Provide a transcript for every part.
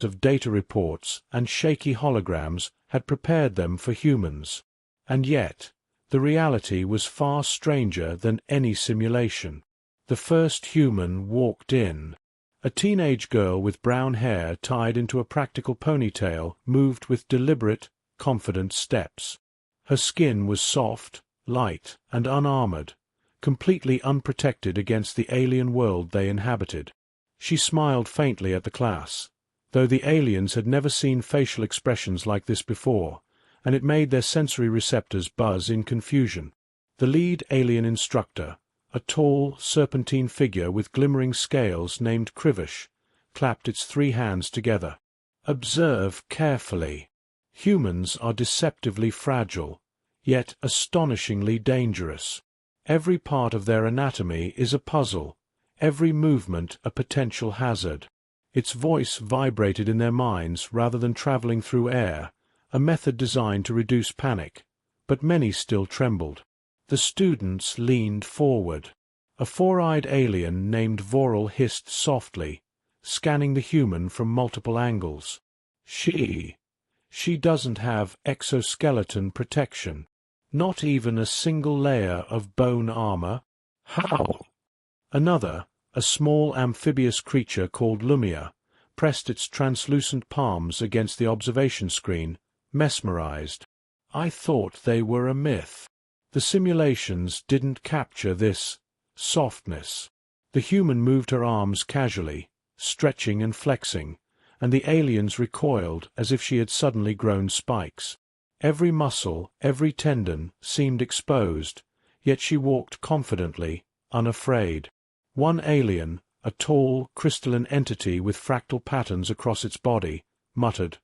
of data reports and shaky holograms had prepared them for humans. And yet, the reality was far stranger than any simulation. The first human walked in. A teenage girl with brown hair tied into a practical ponytail moved with deliberate, confident steps. Her skin was soft, light, and unarmored, completely unprotected against the alien world they inhabited. She smiled faintly at the class, though the aliens had never seen facial expressions like this before, and it made their sensory receptors buzz in confusion. The lead alien instructor, a tall, serpentine figure with glimmering scales named Krivish, clapped its 3 hands together. "Observe carefully. Humans are deceptively fragile, yet astonishingly dangerous. Every part of their anatomy is a puzzle, every movement a potential hazard." Its voice vibrated in their minds rather than traveling through air, a method designed to reduce panic, but many still trembled. The students leaned forward. A 4-eyed alien named Voral hissed softly, scanning the human from multiple angles. She doesn't have exoskeleton protection. Not even a single layer of bone armor. How? Another, a small amphibious creature called Lumia, pressed its translucent palms against the observation screen, mesmerized. I thought they were a myth. The simulations didn't capture this softness. The human moved her arms casually, stretching and flexing, and the aliens recoiled as if she had suddenly grown spikes. Every muscle, every tendon seemed exposed, yet she walked confidently, unafraid. One alien, a tall, crystalline entity with fractal patterns across its body, muttered,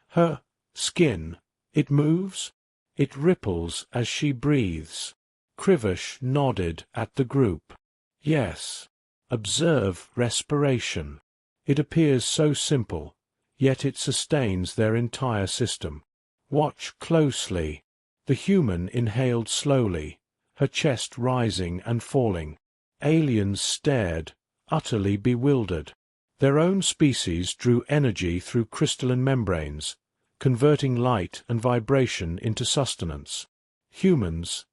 "Her skin, it moves? It ripples as she breathes." Krivish nodded at the group. "Yes. Observe respiration. It appears so simple, yet it sustains their entire system. Watch closely." The human inhaled slowly, her chest rising and falling. Aliens stared, utterly bewildered. Their own species drew energy through crystalline membranes, converting light and vibration into sustenance. Humans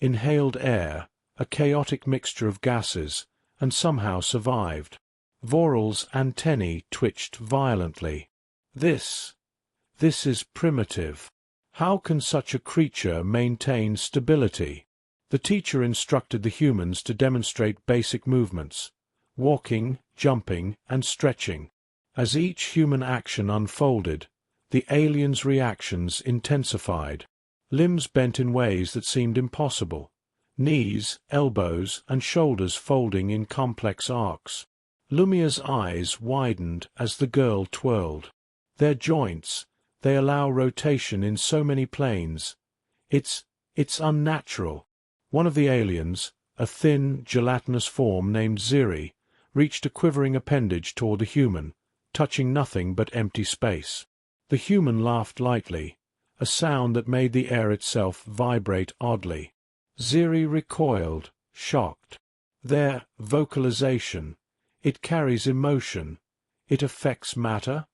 inhaled air, a chaotic mixture of gases, and somehow survived. Voral's antennae twitched violently. This is primitive. How can such a creature maintain stability? The teacher instructed the humans to demonstrate basic movements, walking, jumping, and stretching. As each human action unfolded, the aliens' reactions intensified. Limbs bent in ways that seemed impossible, knees, elbows, and shoulders folding in complex arcs. Lumia's eyes widened as the girl twirled. Their joints, they allow rotation in so many planes. It's unnatural. One of the aliens, a thin, gelatinous form named Ziri, reached a quivering appendage toward the human, touching nothing but empty space. The human laughed lightly, a sound that made the air itself vibrate oddly. Ziri recoiled, shocked. Their vocalization, it carries emotion. It affects matter.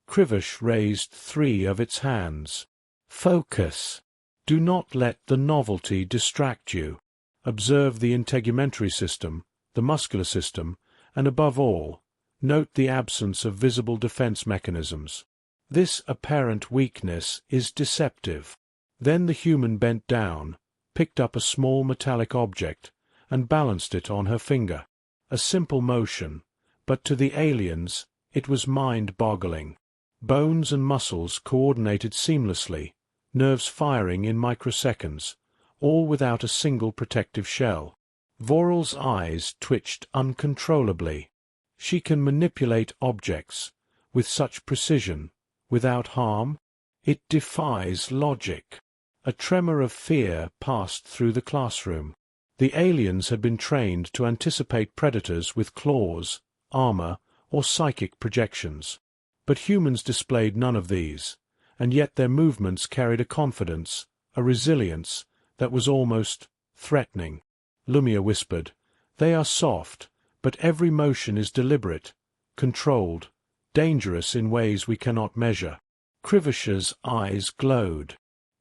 Krivish raised 3 of its hands. Focus. Do not let the novelty distract you. Observe the integumentary system, the muscular system, and above all, note the absence of visible defense mechanisms. This apparent weakness is deceptive. Then the human bent down, picked up a small metallic object, and balanced it on her finger. A simple motion, but to the aliens, it was mind-boggling. Bones and muscles coordinated seamlessly, nerves firing in microseconds, all without a single protective shell. Voral's eyes twitched uncontrollably. She can manipulate objects with such precision, without harm? It defies logic. A tremor of fear passed through the classroom. The aliens had been trained to anticipate predators with claws, armor, or psychic projections. But humans displayed none of these, and yet their movements carried a confidence, a resilience, that was almost threatening. Lumia whispered, "They are soft, but every motion is deliberate, controlled, dangerous in ways we cannot measure. Crivish's eyes glowed.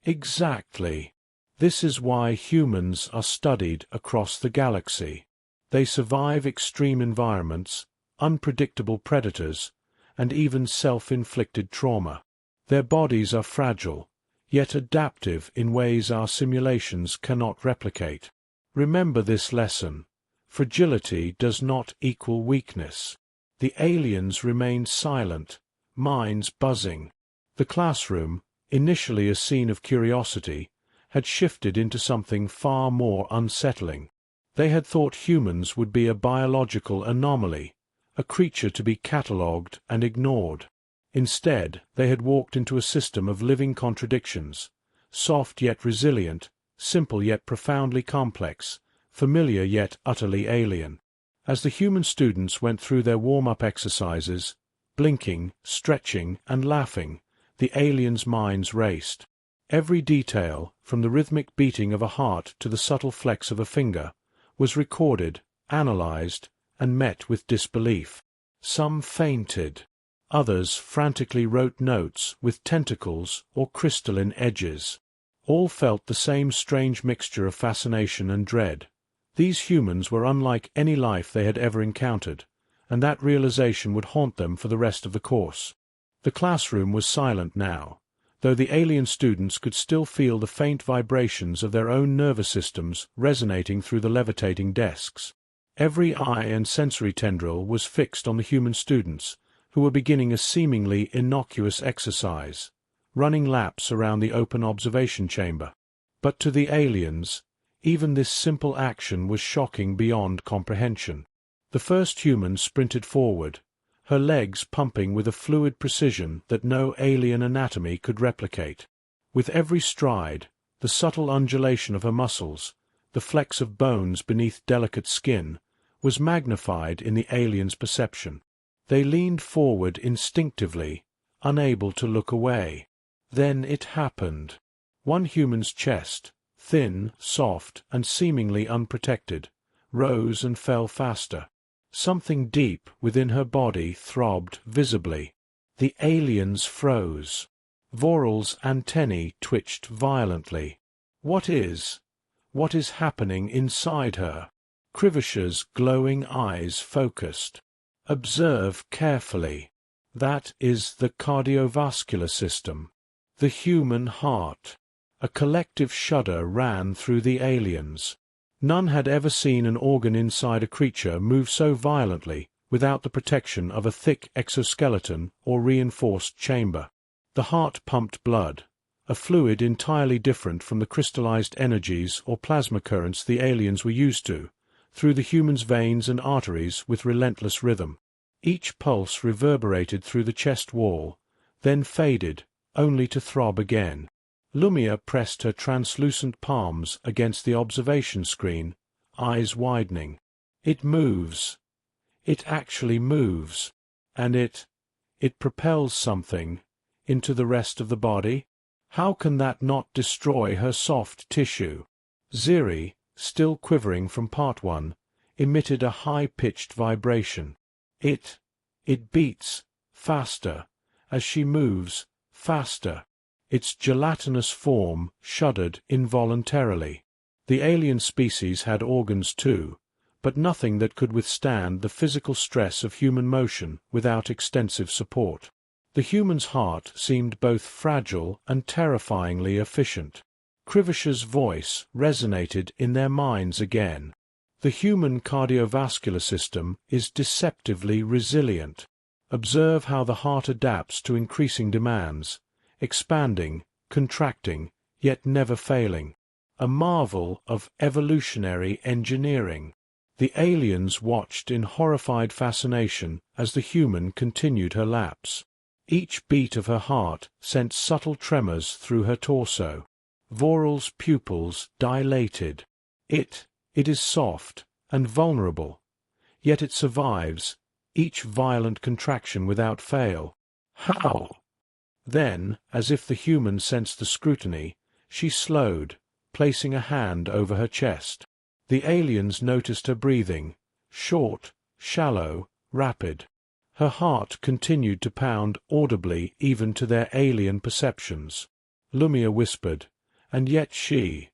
Exactly. This is why humans are studied across the galaxy. They survive extreme environments, unpredictable predators, and even self-inflicted trauma. Their bodies are fragile, yet adaptive in ways our simulations cannot replicate. Remember this lesson. Fragility does not equal weakness. The aliens remained silent, minds buzzing. The classroom, initially a scene of curiosity, had shifted into something far more unsettling. They had thought humans would be a biological anomaly, a creature to be catalogued and ignored. Instead, they had walked into a system of living contradictions, soft yet resilient, simple yet profoundly complex, familiar yet utterly alien. As the human students went through their warm-up exercises, blinking, stretching, and laughing, the aliens' minds raced. Every detail, from the rhythmic beating of a heart to the subtle flex of a finger, was recorded, analyzed, and met with disbelief. Some fainted. Others frantically wrote notes with tentacles or crystalline edges. All felt the same strange mixture of fascination and dread. These humans were unlike any life they had ever encountered, and that realization would haunt them for the rest of the course. The classroom was silent now, though the alien students could still feel the faint vibrations of their own nervous systems resonating through the levitating desks. Every eye and sensory tendril was fixed on the human students, who were beginning a seemingly innocuous exercise, running laps around the open observation chamber. But to the aliens, even this simple action was shocking beyond comprehension. The first human sprinted forward, her legs pumping with a fluid precision that no alien anatomy could replicate. With every stride, the subtle undulation of her muscles, the flecks of bones beneath delicate skin, was magnified in the alien's perception. They leaned forward instinctively, unable to look away. Then it happened. One human's chest, thin, soft, and seemingly unprotected, rose and fell faster. Something deep within her body throbbed visibly. The aliens froze. Voral's antennae twitched violently. What is happening inside her? Crivish's glowing eyes focused. Observe carefully. That is the cardiovascular system. The human heart. A collective shudder ran through the aliens. None had ever seen an organ inside a creature move so violently without the protection of a thick exoskeleton or reinforced chamber. The heart pumped blood, a fluid entirely different from the crystallized energies or plasma currents the aliens were used to, through the human's veins and arteries with relentless rhythm. Each pulse reverberated through the chest wall, then faded, only to throb again. Lumia pressed her translucent palms against the observation screen, eyes widening. It moves. It actually moves. And it propels something into the rest of the body? How can that not destroy her soft tissue? Ziri, still quivering from part 1, emitted a high-pitched vibration. It beats, faster, as she moves, faster. Its gelatinous form shuddered involuntarily. The alien species had organs too, but nothing that could withstand the physical stress of human motion without extensive support. The human's heart seemed both fragile and terrifyingly efficient. Crivish's voice resonated in their minds again. The human cardiovascular system is deceptively resilient. Observe how the heart adapts to increasing demands, expanding, contracting, yet never failing. A marvel of evolutionary engineering. The aliens watched in horrified fascination as the human continued her laps. Each beat of her heart sent subtle tremors through her torso. Voral's pupils dilated. It is soft and vulnerable, yet it survives, each violent contraction without fail. How? Then, as if the human sensed the scrutiny, she slowed, placing a hand over her chest. The aliens noticed her breathing, short, shallow, rapid. Her heart continued to pound audibly even to their alien perceptions. Lumia whispered, "And yet she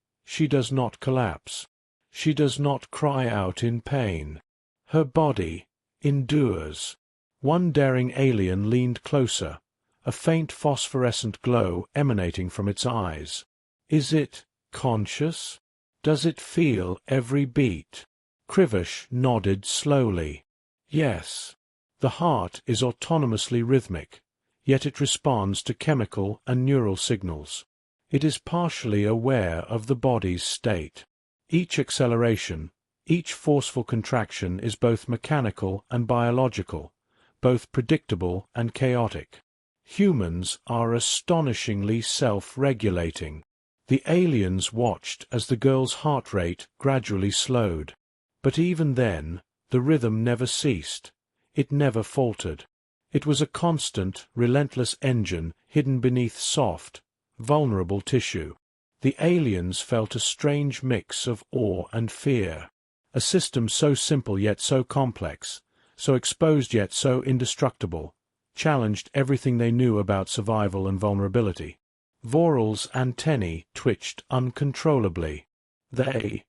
does not collapse. She does not cry out in pain. Her body endures." One daring alien leaned closer, a faint phosphorescent glow emanating from its eyes. "Is it conscious? Does it feel every beat?" Krivish nodded slowly. "Yes. The heart is autonomously rhythmic, yet it responds to chemical and neural signals. It is partially aware of the body's state. Each acceleration, each forceful contraction is both mechanical and biological, both predictable and chaotic. Humans are astonishingly self-regulating." The aliens watched as the girl's heart rate gradually slowed. But even then, the rhythm never ceased. It never faltered. It was a constant, relentless engine hidden beneath soft, vulnerable tissue. The aliens felt a strange mix of awe and fear. A system so simple yet so complex, so exposed yet so indestructible, challenged everything they knew about survival and vulnerability. Voral's antennae twitched uncontrollably. They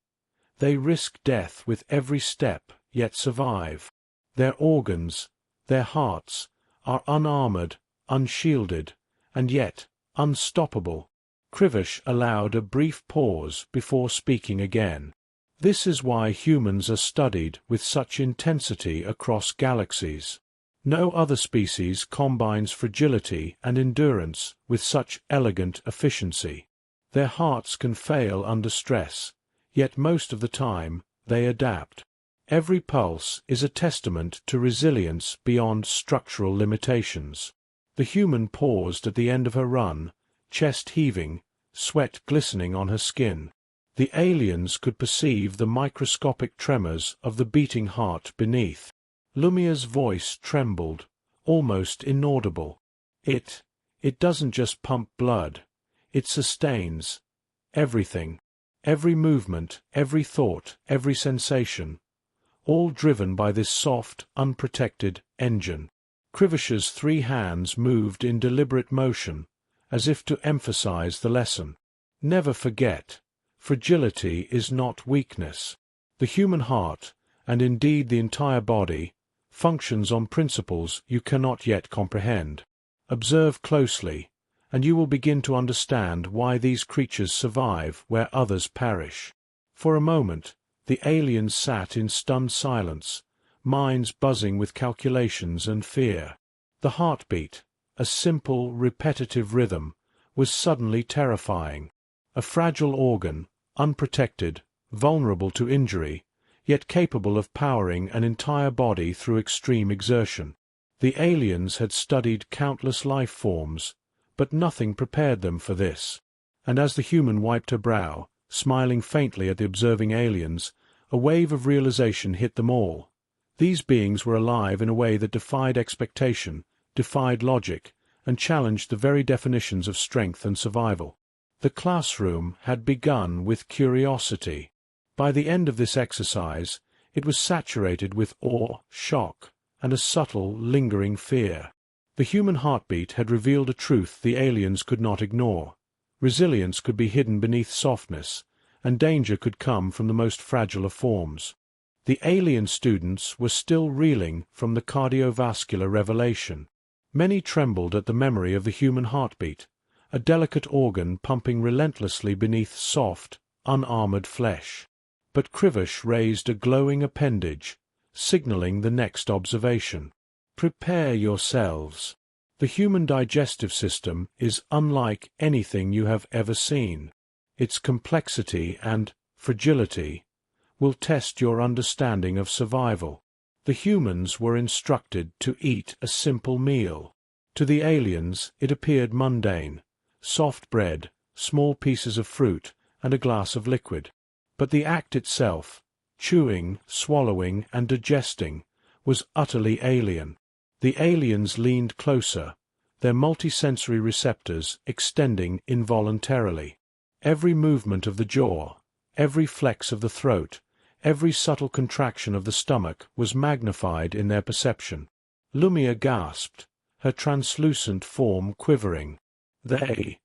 risk death with every step, yet survive. Their organs, their hearts, are unarmored, unshielded, and yet unstoppable. Krivish allowed a brief pause before speaking again. This is why humans are studied with such intensity across galaxies. No other species combines fragility and endurance with such elegant efficiency. Their hearts can fail under stress, yet most of the time they adapt. Every pulse is a testament to resilience beyond structural limitations. The human paused at the end of her run, chest heaving, sweat glistening on her skin. The aliens could perceive the microscopic tremors of the beating heart beneath. Lumia's voice trembled, almost inaudible. It doesn't just pump blood. It sustains everything. Every movement, every thought, every sensation. All driven by this soft, unprotected engine. Krivish's 3 hands moved in deliberate motion, as if to emphasize the lesson. Never forget, fragility is not weakness. The human heart, and indeed the entire body, functions on principles you cannot yet comprehend. Observe closely, and you will begin to understand why these creatures survive where others perish. For a moment, the aliens sat in stunned silence, minds buzzing with calculations and fear. The heartbeat, a simple, repetitive rhythm, was suddenly terrifying. A fragile organ, unprotected, vulnerable to injury, yet capable of powering an entire body through extreme exertion. The aliens had studied countless life forms, but nothing prepared them for this. And as the human wiped her brow, smiling faintly at the observing aliens, a wave of realization hit them all. These beings were alive in a way that defied expectation, defied logic, and challenged the very definitions of strength and survival. The classroom had begun with curiosity. By the end of this exercise, it was saturated with awe, shock, and a subtle, lingering fear. The human heartbeat had revealed a truth the aliens could not ignore. Resilience could be hidden beneath softness, and danger could come from the most fragile of forms. The alien students were still reeling from the cardiovascular revelation. Many trembled at the memory of the human heartbeat, a delicate organ pumping relentlessly beneath soft, unarmored flesh. But Krivish raised a glowing appendage, signaling the next observation. Prepare yourselves. The human digestive system is unlike anything you have ever seen. Its complexity and fragility will test your understanding of survival. The humans were instructed to eat a simple meal. To the aliens it appeared mundane: soft bread, small pieces of fruit, and a glass of liquid. But the act itself, chewing, swallowing, and digesting, was utterly alien. The aliens leaned closer, their multisensory receptors extending involuntarily. Every movement of the jaw, every flex of the throat, every subtle contraction of the stomach was magnified in their perception. Lumia gasped, her translucent form quivering. They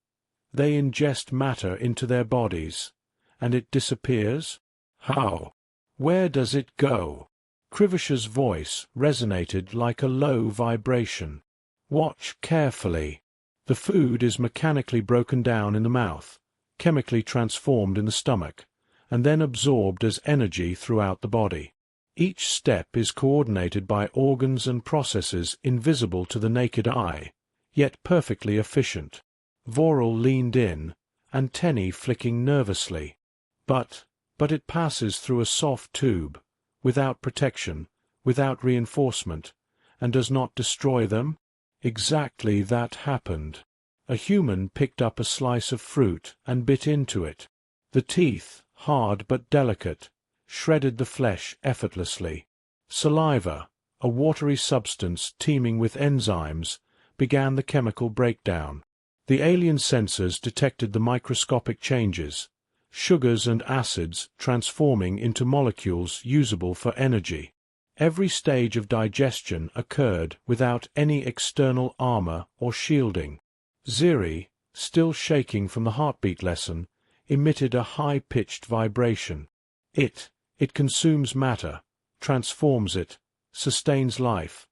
ingest matter into their bodies, and it disappears? How? Where does it go? Krivish's voice resonated like a low vibration. Watch carefully. The food is mechanically broken down in the mouth, chemically transformed in the stomach, and then absorbed as energy throughout the body. Each step is coordinated by organs and processes invisible to the naked eye, yet perfectly efficient. Voral leaned in, antennae flicking nervously. But it passes through a soft tube, without protection, without reinforcement, and does not destroy them? Exactly that happened. A human picked up a slice of fruit and bit into it. The teeth, hard but delicate, shredded the flesh effortlessly. Saliva, a watery substance teeming with enzymes, began the chemical breakdown. The alien sensors detected the microscopic changes, sugars and acids transforming into molecules usable for energy. Every stage of digestion occurred without any external armor or shielding. Ziri, still shaking from the heartbeat lesson, emitted a high-pitched vibration. It consumes matter, transforms it, sustains life,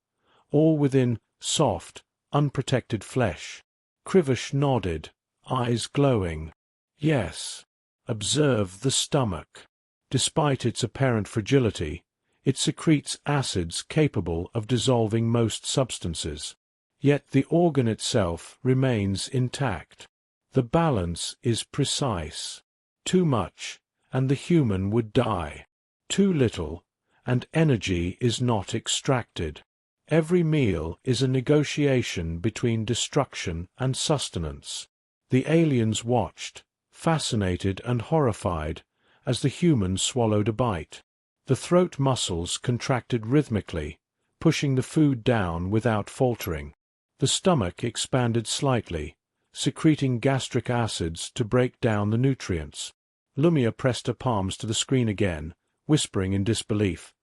all within soft, unprotected flesh. Krivish nodded, eyes glowing. Yes. Observe the stomach. Despite its apparent fragility, it secretes acids capable of dissolving most substances. Yet the organ itself remains intact. The balance is precise. Too much, and the human would die. Too little, and energy is not extracted. Every meal is a negotiation between destruction and sustenance. The aliens watched, fascinated and horrified, as the human swallowed a bite. The throat muscles contracted rhythmically, pushing the food down without faltering. The stomach expanded slightly, secreting gastric acids to break down the nutrients. Lumia pressed her palms to the screen again, whispering in disbelief.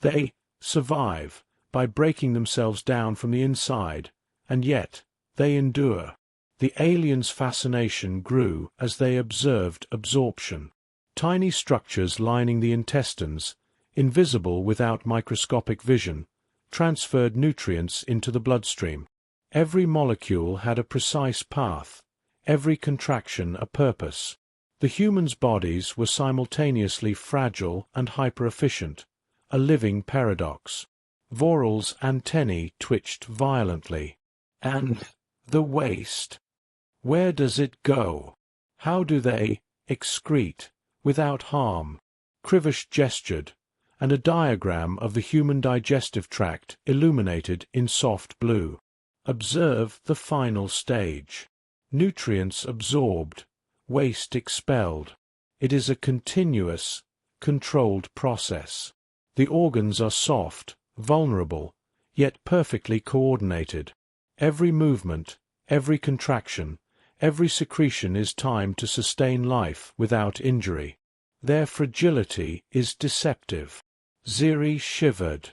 They survive by breaking themselves down from the inside, and yet they endure. The aliens' fascination grew as they observed absorption. Tiny structures lining the intestines, invisible without microscopic vision, transferred nutrients into the bloodstream. Every molecule had a precise path, every contraction a purpose. The humans' bodies were simultaneously fragile and hyper-efficient, a living paradox. Voral's antennae twitched violently. And the waste. Where does it go? How do they excrete without harm? Krivish gestured, and a diagram of the human digestive tract illuminated in soft blue. Observe the final stage. Nutrients absorbed, waste expelled. It is a continuous, controlled process. The organs are soft, vulnerable, yet perfectly coordinated. Every movement, every contraction, every secretion is timed to sustain life without injury. Their fragility is deceptive. Ziri shivered.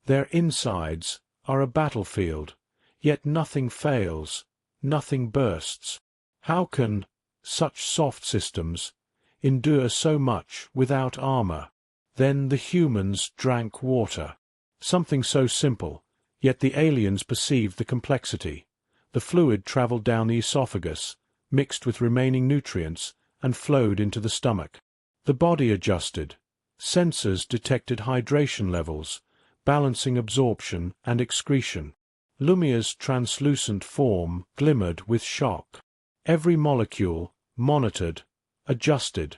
Their insides are a battlefield, yet nothing fails, nothing bursts. How can such soft systems endure so much without armor? Then the humans drank water. Something so simple, yet the aliens perceived the complexity. The fluid traveled down the esophagus, mixed with remaining nutrients, and flowed into the stomach. The body adjusted. Sensors detected hydration levels, balancing absorption and excretion. Lumia's translucent form glimmered with shock. Every molecule, monitored, adjusted.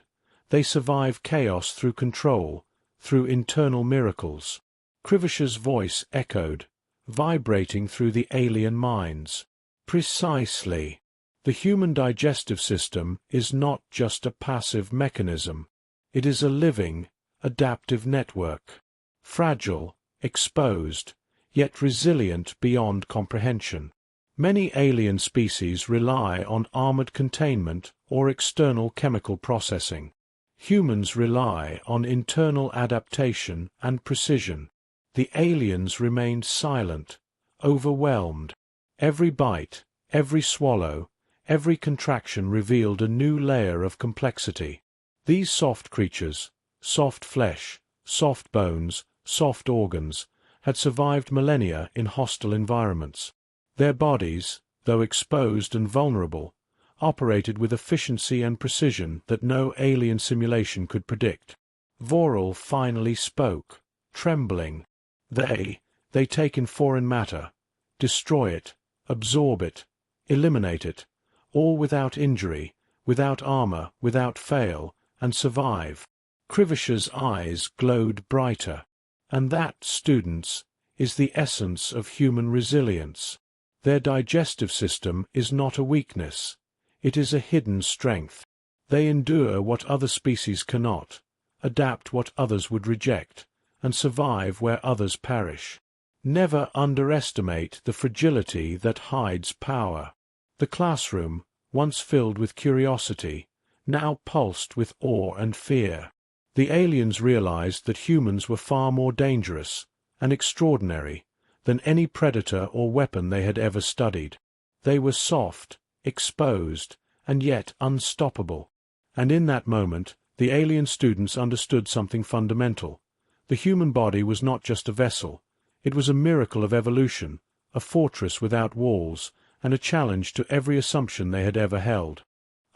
They survive chaos through control, through internal miracles. Krivish's voice echoed, vibrating through the alien minds. Precisely. The human digestive system is not just a passive mechanism. It is a living, adaptive network. Fragile, exposed, yet resilient beyond comprehension. Many alien species rely on armored containment or external chemical processing. Humans rely on internal adaptation and precision. The aliens remained silent, overwhelmed. Every bite, every swallow, every contraction revealed a new layer of complexity. These soft creatures, soft flesh, soft bones, soft organs, had survived millennia in hostile environments. Their bodies, though exposed and vulnerable, operated with efficiency and precision that no alien simulation could predict. Voral finally spoke, trembling. They take in foreign matter, destroy it, absorb it, eliminate it, all without injury, without armor, without fail, and survive. Krivish's eyes glowed brighter. And that, students, is the essence of human resilience. Their digestive system is not a weakness. It is a hidden strength. They endure what other species cannot, adapt what others would reject, and survive where others perish. Never underestimate the fragility that hides power. The classroom, once filled with curiosity, now pulsed with awe and fear. The aliens realized that humans were far more dangerous and extraordinary than any predator or weapon they had ever studied. They were soft, exposed, and yet unstoppable. And in that moment, the alien students understood something fundamental. The human body was not just a vessel. It was a miracle of evolution, a fortress without walls, and a challenge to every assumption they had ever held.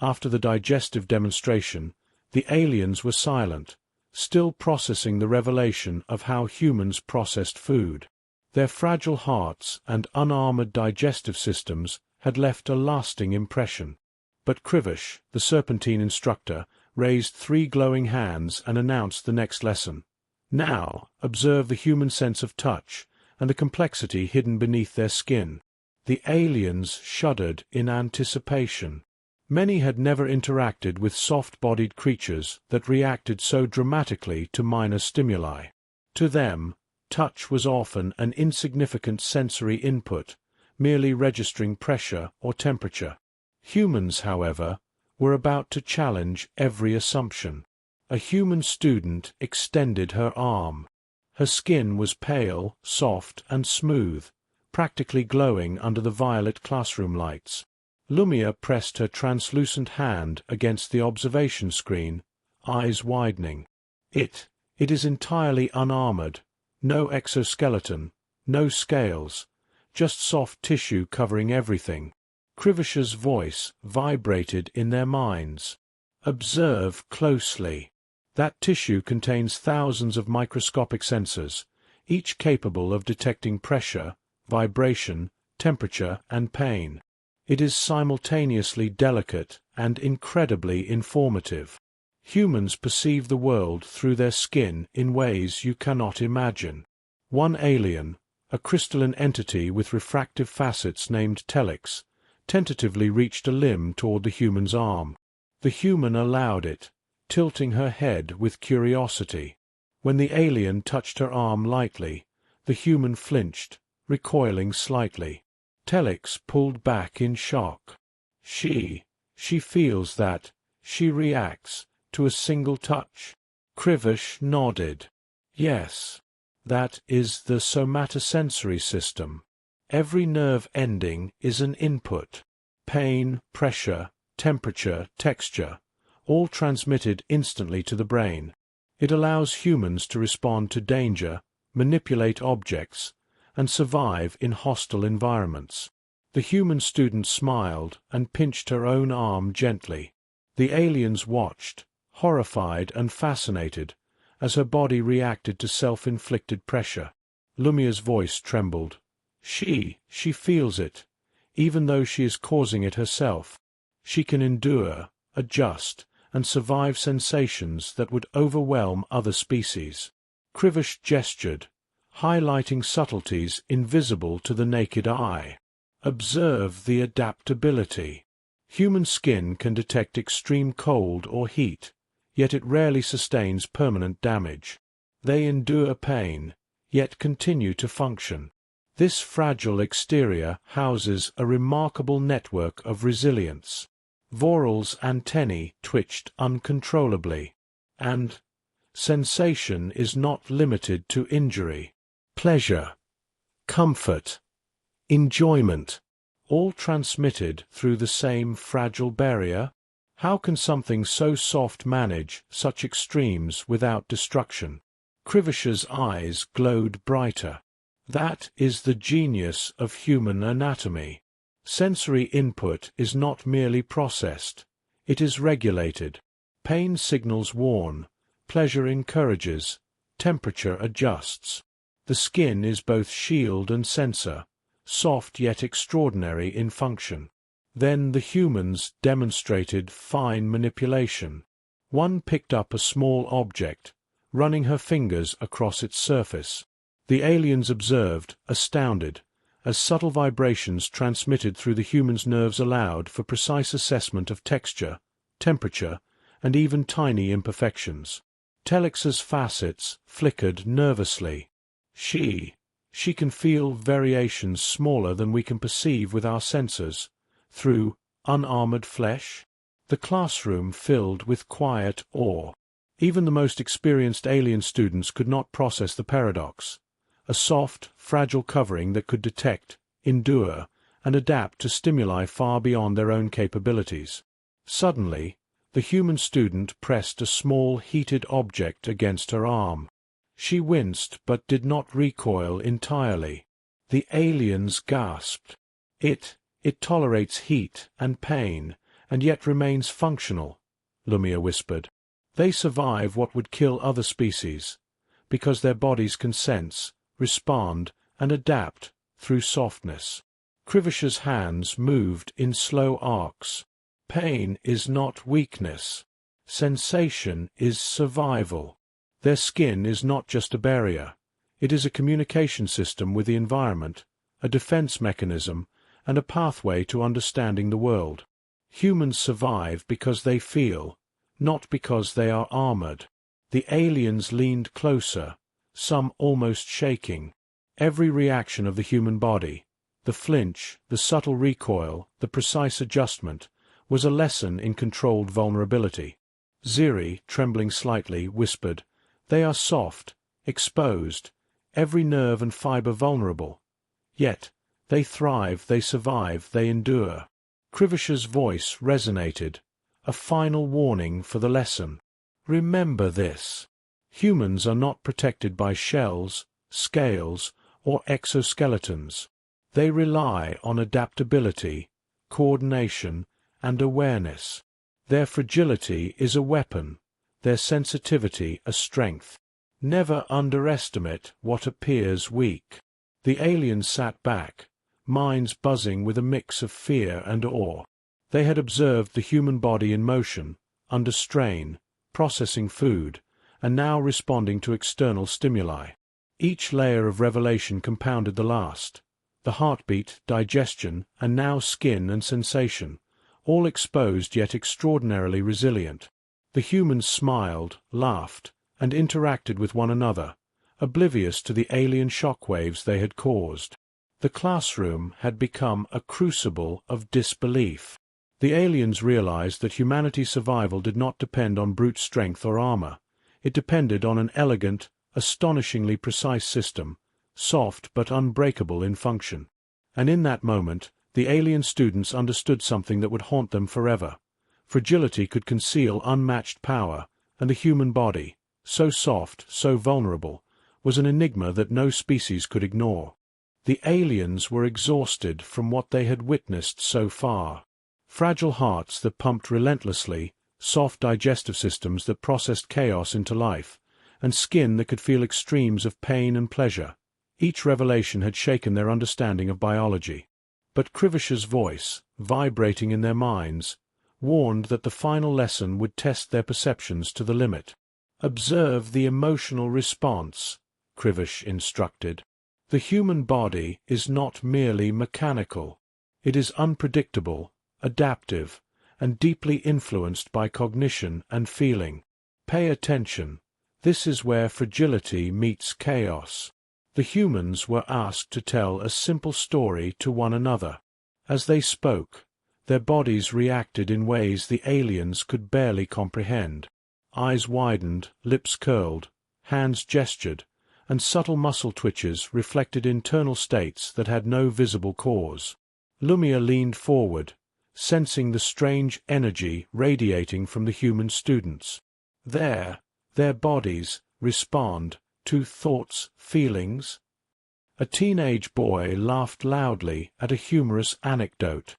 After the digestive demonstration, the aliens were silent, still processing the revelation of how humans processed food. Their fragile hearts and unarmored digestive systems had left a lasting impression. But Krivish, the serpentine instructor, raised 3 glowing hands and announced the next lesson. Now, observe the human sense of touch and the complexity hidden beneath their skin. The aliens shuddered in anticipation. Many had never interacted with soft-bodied creatures that reacted so dramatically to minor stimuli. To them, touch was often an insignificant sensory input, merely registering pressure or temperature. Humans, however, were about to challenge every assumption. A human student extended her arm. Her skin was pale, soft, and smooth, practically glowing under the violet classroom lights. Lumia pressed her translucent hand against the observation screen, eyes widening. It is entirely unarmored, no exoskeleton, no scales, just soft tissue covering everything. Krivish's voice vibrated in their minds. Observe closely. That tissue contains thousands of microscopic sensors, each capable of detecting pressure, vibration, temperature, and pain. It is simultaneously delicate and incredibly informative. Humans perceive the world through their skin in ways you cannot imagine. One alien, a crystalline entity with refractive facets named Telix, tentatively reached a limb toward the human's arm. The human allowed it, tilting her head with curiosity. When the alien touched her arm lightly, the human flinched, recoiling slightly. Telix pulled back in shock. She feels that, she reacts to a single touch. Krivish nodded. Yes, that is the somatosensory system. Every nerve ending is an input. Pain, pressure, temperature, texture, all transmitted instantly to the brain. It allows humans to respond to danger, manipulate objects, and survive in hostile environments. The human student smiled and pinched her own arm gently. The aliens watched, horrified and fascinated, as her body reacted to self-inflicted pressure. Lumia's voice trembled. She feels it, even though she is causing it herself. She can endure, adjust, and survive sensations that would overwhelm other species. Krivish gestured, highlighting subtleties invisible to the naked eye. Observe the adaptability. Human skin can detect extreme cold or heat, yet it rarely sustains permanent damage. They endure pain, yet continue to function. This fragile exterior houses a remarkable network of resilience. Voral's antennae twitched uncontrollably, and sensation is not limited to injury. Pleasure, comfort, enjoyment, all transmitted through the same fragile barrier? How can something so soft manage such extremes without destruction? Krivish's eyes glowed brighter. That is the genius of human anatomy. Sensory input is not merely processed, it is regulated. Pain signals warn, pleasure encourages, temperature adjusts. The skin is both shield and sensor, soft yet extraordinary in function. Then the humans demonstrated fine manipulation. One picked up a small object, running her fingers across its surface. The aliens observed, astounded, as subtle vibrations transmitted through the human's nerves allowed for precise assessment of texture, temperature, and even tiny imperfections. Telix's facets flickered nervously. She can feel variations smaller than we can perceive with our senses, through unarmored flesh? The classroom filled with quiet awe. Even the most experienced alien students could not process the paradox. A soft, fragile covering that could detect, endure, and adapt to stimuli far beyond their own capabilities. Suddenly, the human student pressed a small heated object against her arm. She winced but did not recoil entirely. The aliens gasped. It tolerates heat and pain, and yet remains functional, Lumia whispered. They survive what would kill other species, because their bodies can sense, respond, and adapt through softness. Krivish's hands moved in slow arcs. Pain is not weakness. Sensation is survival. Their skin is not just a barrier. It is a communication system with the environment, a defense mechanism, and a pathway to understanding the world. Humans survive because they feel, not because they are armored. The aliens leaned closer, some almost shaking. Every reaction of the human body, the flinch, the subtle recoil, the precise adjustment, was a lesson in controlled vulnerability. Ziri, trembling slightly, whispered, "They are soft, exposed, every nerve and fiber vulnerable. Yet, they thrive, they survive, they endure." Krivish's voice resonated, a final warning for the lesson. Remember this. Humans are not protected by shells, scales, or exoskeletons. They rely on adaptability, coordination, and awareness. Their fragility is a weapon, their sensitivity a strength. Never underestimate what appears weak. The aliens sat back, minds buzzing with a mix of fear and awe. They had observed the human body in motion, under strain, processing food, and now responding to external stimuli. Each layer of revelation compounded the last. The heartbeat, digestion, and now skin and sensation, all exposed yet extraordinarily resilient. The humans smiled, laughed, and interacted with one another, oblivious to the alien shockwaves they had caused. The classroom had become a crucible of disbelief. The aliens realized that humanity's survival did not depend on brute strength or armor. It depended on an elegant, astonishingly precise system, soft but unbreakable in function. And in that moment, the alien students understood something that would haunt them forever. Fragility could conceal unmatched power, and the human body, so soft, so vulnerable, was an enigma that no species could ignore. The aliens were exhausted from what they had witnessed so far. Fragile hearts that pumped relentlessly, soft digestive systems that processed chaos into life, and skin that could feel extremes of pain and pleasure. Each revelation had shaken their understanding of biology. But Krivish's voice, vibrating in their minds, warned that the final lesson would test their perceptions to the limit. "Observe the emotional response," Krivish instructed. "The human body is not merely mechanical. It is unpredictable, adaptive, and deeply influenced by cognition and feeling. Pay attention. This is where fragility meets chaos." The humans were asked to tell a simple story to one another. As they spoke, their bodies reacted in ways the aliens could barely comprehend. Eyes widened, lips curled, hands gestured, and subtle muscle twitches reflected internal states that had no visible cause. Lumia leaned forward, sensing the strange energy radiating from the human students. Their bodies respond to thoughts, feelings. A teenage boy laughed loudly at a humorous anecdote.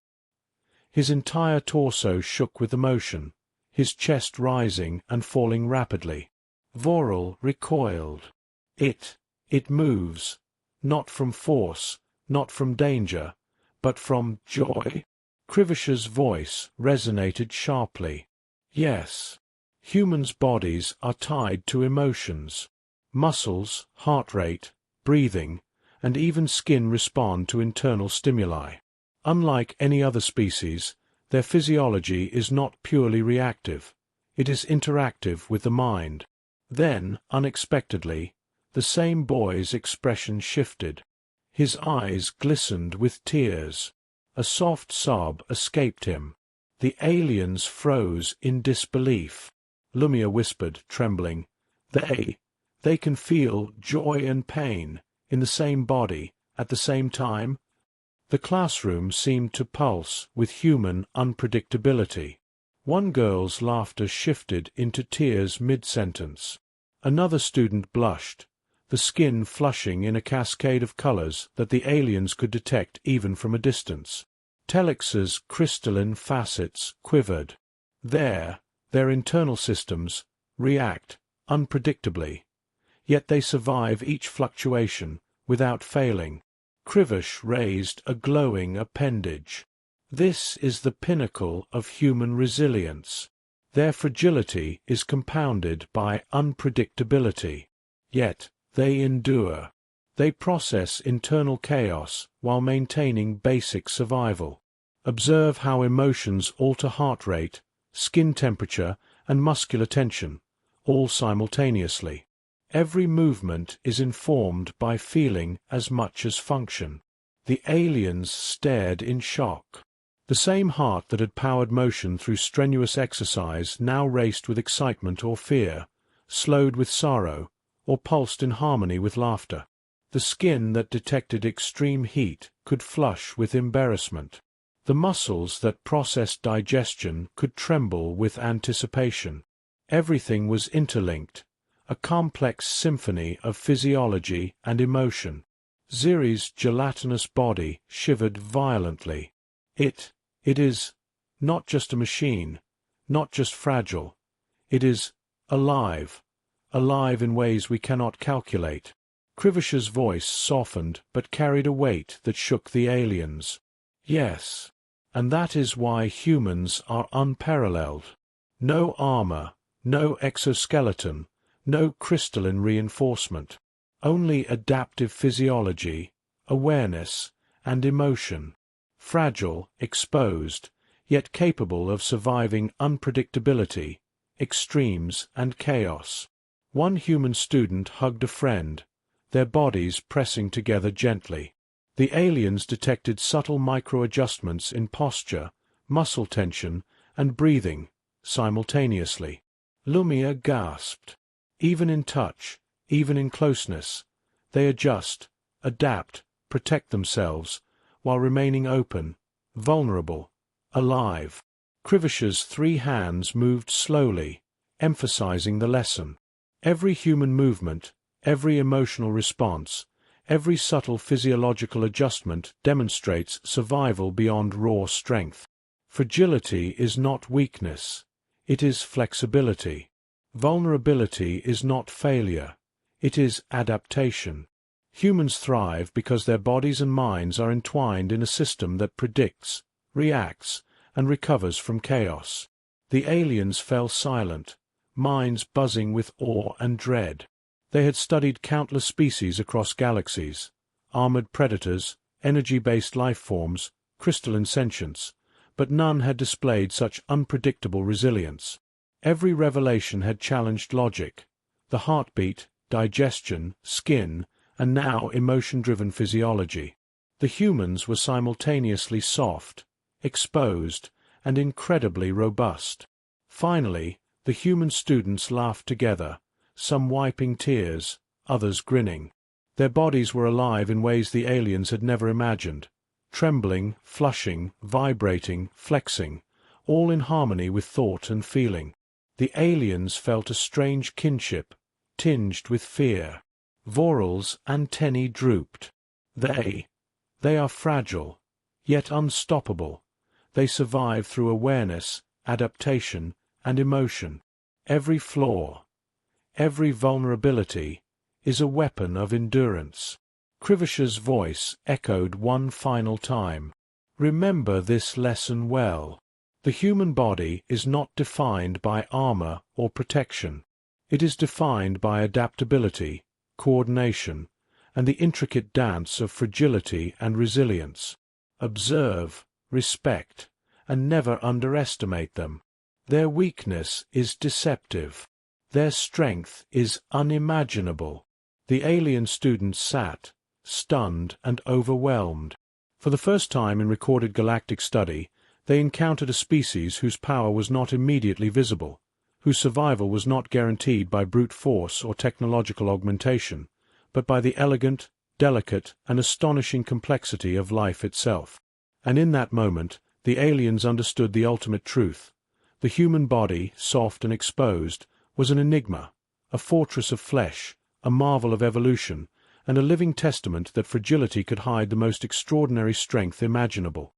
His entire torso shook with emotion, his chest rising and falling rapidly. Voral recoiled. It moves, not from force, not from danger, but from joy. Krivish's voice resonated sharply. Yes, humans' bodies are tied to emotions. Muscles, heart rate, breathing, and even skin respond to internal stimuli. Unlike any other species, their physiology is not purely reactive. It is interactive with the mind. Then, unexpectedly, the same boy's expression shifted. His eyes glistened with tears. A soft sob escaped him. The aliens froze in disbelief. Lumia whispered, trembling, They can feel joy and pain in the same body at the same time?" The classroom seemed to pulse with human unpredictability. One girl's laughter shifted into tears mid-sentence. Another student blushed, the skin flushing in a cascade of colors that the aliens could detect even from a distance. Telex's crystalline facets quivered. Their internal systems react unpredictably, yet they survive each fluctuation without failing. Krivish raised a glowing appendage. This is the pinnacle of human resilience. Their fragility is compounded by unpredictability. Yet they endure. They process internal chaos while maintaining basic survival. Observe how emotions alter heart rate, skin temperature, and muscular tension, all simultaneously. Every movement is informed by feeling as much as function. The aliens stared in shock. The same heart that had powered motion through strenuous exercise now raced with excitement or fear, slowed with sorrow, or pulsed in harmony with laughter. The skin that detected extreme heat could flush with embarrassment. The muscles that processed digestion could tremble with anticipation. Everything was interlinked, a complex symphony of physiology and emotion. Ziri's gelatinous body shivered violently. It is not just a machine, not just fragile. It is alive, alive in ways we cannot calculate. Krivish's voice softened but carried a weight that shook the aliens. Yes, and that is why humans are unparalleled. No armor, no exoskeleton, no crystalline reinforcement. Only adaptive physiology, awareness, and emotion. Fragile, exposed, yet capable of surviving unpredictability, extremes, and chaos. One human student hugged a friend, their bodies pressing together gently. The aliens detected subtle micro-adjustments in posture, muscle tension, and breathing, simultaneously. Lumia gasped. Even in touch, even in closeness, they adjust, adapt, protect themselves, while remaining open, vulnerable, alive. Krivish's 3 hands moved slowly, emphasizing the lesson. Every human movement, every emotional response, every subtle physiological adjustment demonstrates survival beyond raw strength. Fragility is not weakness, it is flexibility. Vulnerability is not failure, it is adaptation. Humans thrive because their bodies and minds are entwined in a system that predicts, reacts, and recovers from chaos. The aliens fell silent, minds buzzing with awe and dread. They had studied countless species across galaxies, armored predators, energy-based life forms, crystalline sentience, but none had displayed such unpredictable resilience. Every revelation had challenged logic, the heartbeat, digestion, skin, and now emotion-driven physiology. The humans were simultaneously soft, exposed, and incredibly robust. Finally, the human students laughed together, some wiping tears, others grinning. Their bodies were alive in ways the aliens had never imagined, trembling, flushing, vibrating, flexing, all in harmony with thought and feeling. The aliens felt a strange kinship, tinged with fear. Voral's antennae drooped. They are fragile, yet unstoppable. They survive through awareness, adaptation, and emotion. Every flaw, every vulnerability, is a weapon of endurance. Krivish's voice echoed one final time. Remember this lesson well. The human body is not defined by armor or protection. It is defined by adaptability, coordination, and the intricate dance of fragility and resilience. Observe, respect, and never underestimate them. Their weakness is deceptive. Their strength is unimaginable. The alien students sat, stunned and overwhelmed. For the first time in recorded galactic study, they encountered a species whose power was not immediately visible, whose survival was not guaranteed by brute force or technological augmentation, but by the elegant, delicate, and astonishing complexity of life itself. And in that moment, the aliens understood the ultimate truth. The human body, soft and exposed, was an enigma, a fortress of flesh, a marvel of evolution, and a living testament that fragility could hide the most extraordinary strength imaginable.